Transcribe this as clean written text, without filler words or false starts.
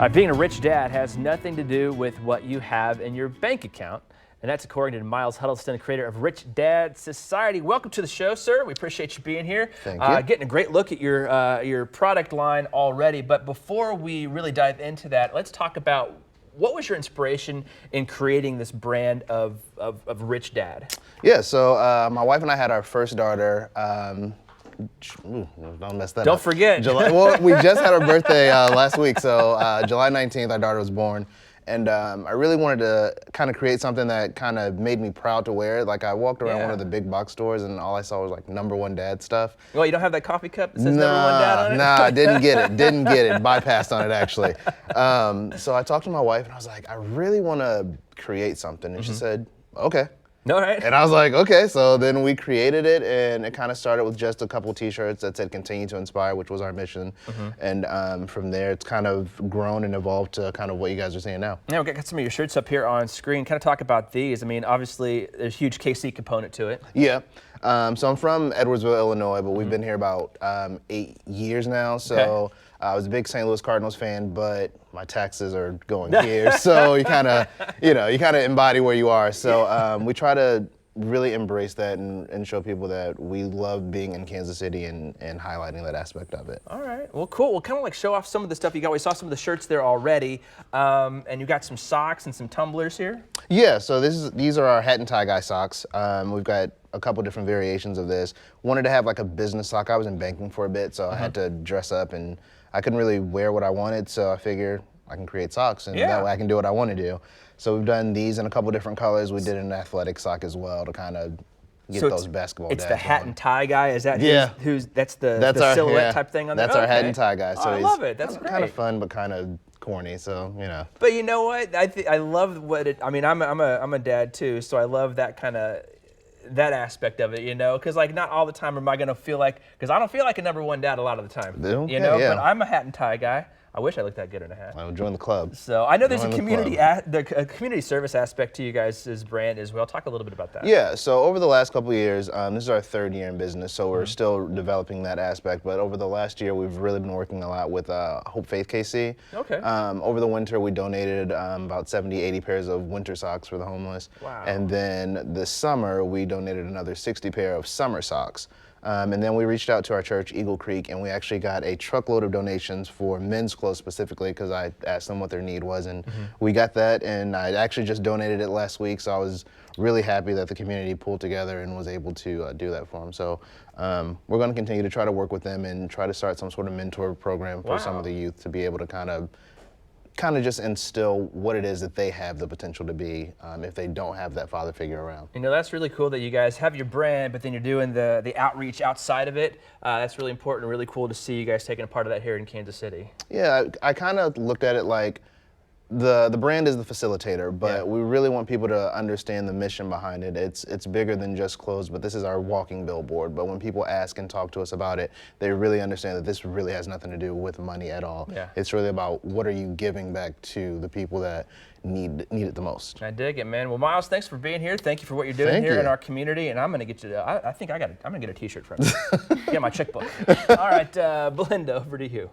Being a rich dad has nothing to do with what you have in your bank account. And that's according to Miles Huddleston, creator of Rich Dad Society. Welcome to the show, sir. We appreciate you being here. Thank you. Getting a great look at your product line already. But before we really dive into that, let's talk about what was your inspiration in creating this brand of Rich Dad? Yeah, so my wife and I had our first daughter. Don't mess that up. Don't forget. Well, we just had our birthday last week, so July 19th, our daughter was born. And I really wanted to kind of create something that kind of made me proud to wear it. Like, I walked around one of the big box stores, and all I saw was like #1 dad stuff. Well, you don't have that coffee cup that says #1 dad on it? Nah, didn't get it. Bypassed on it, actually. So I talked to my wife, and I was like, I really want to create something. And she said, okay. All right. And I was like, okay. So then we created it, and it kind of started with just a couple T-shirts that said "Continue to Inspire," which was our mission. And from there, it's kind of grown and evolved to kind of what you guys are seeing now. Yeah, we've got some of your shirts up here on screen. Kind of talk about these. I mean, obviously, there's a huge KC component to it. Yeah. So I'm from Edwardsville, Illinois, but we've been here about 8 years now. So I was a big St. Louis Cardinals fan, but my taxes are going here. So you kind of embody where you are. So we try to really embrace that and show people that we love being in Kansas City and highlighting that aspect of it. All right, well, cool. We'll kind of like show off some of the stuff you got. We saw some of the shirts there already, and you got some socks and some tumblers here. Yeah, so these are our hat and tie guy socks. We've got a couple different variations of this. Wanted to have like a business sock. I was in banking for a bit, so I had to dress up, and I couldn't really wear what I wanted, so I figured I can create socks, and that way I can do what I want to do. So we've done these in a couple different colors. We did an athletic sock as well to kind of get those basketball dads. It's the hat and tie guy. Is that that's our silhouette type thing on there? That's our hat and tie guy. So I love it. That's great. Kind of fun, but kind of corny. So But you know what? I love what it. I mean, I'm a dad too, so I love that kind of. That aspect of it, because like not all the time am I gonna feel like, because I don't feel like a #1 dad a lot of the time, But I'm a hat and tie guy. I wish I looked that good in a hat. I'll join the club. So I know there's a community service aspect to you guys' brand as well. Talk a little bit about that. Yeah, so over the last couple of years, this is our 3rd year in business, so we're still developing that aspect. But over the last year, we've really been working a lot with Hope Faith KC. Okay. Over the winter, we donated about 70, 80 pairs of winter socks for the homeless. Wow. And then this summer, we donated another 60 pair of summer socks. And then we reached out to our church, Eagle Creek, and we actually got a truckload of donations for men's clothes specifically, because I asked them what their need was, and we got that, and I actually just donated it last week, so I was really happy that the community pulled together and was able to do that for them. So we're going to continue to try to work with them and try to start some sort of mentor program for some of the youth to be able to kind of just instill what it is that they have the potential to be if they don't have that father figure around. That's really cool that you guys have your brand, but then you're doing the outreach outside of it. That's really important and really cool to see you guys taking a part of that here in Kansas City. Yeah, I kind of looked at it like the brand is the facilitator, but we really want people to understand the mission behind it. It's bigger than just clothes, but this is our walking billboard. But when people ask and talk to us about it, they really understand that this really has nothing to do with money at all. Yeah. It's really about what are you giving back to the people that need it the most. I dig it, man. Well, Miles, thanks for being here. Thank you for what you're doing here in our community. And I'm gonna get you. I think I'm gonna get a T-shirt from you. Get my checkbook. All right, Belinda, over to you.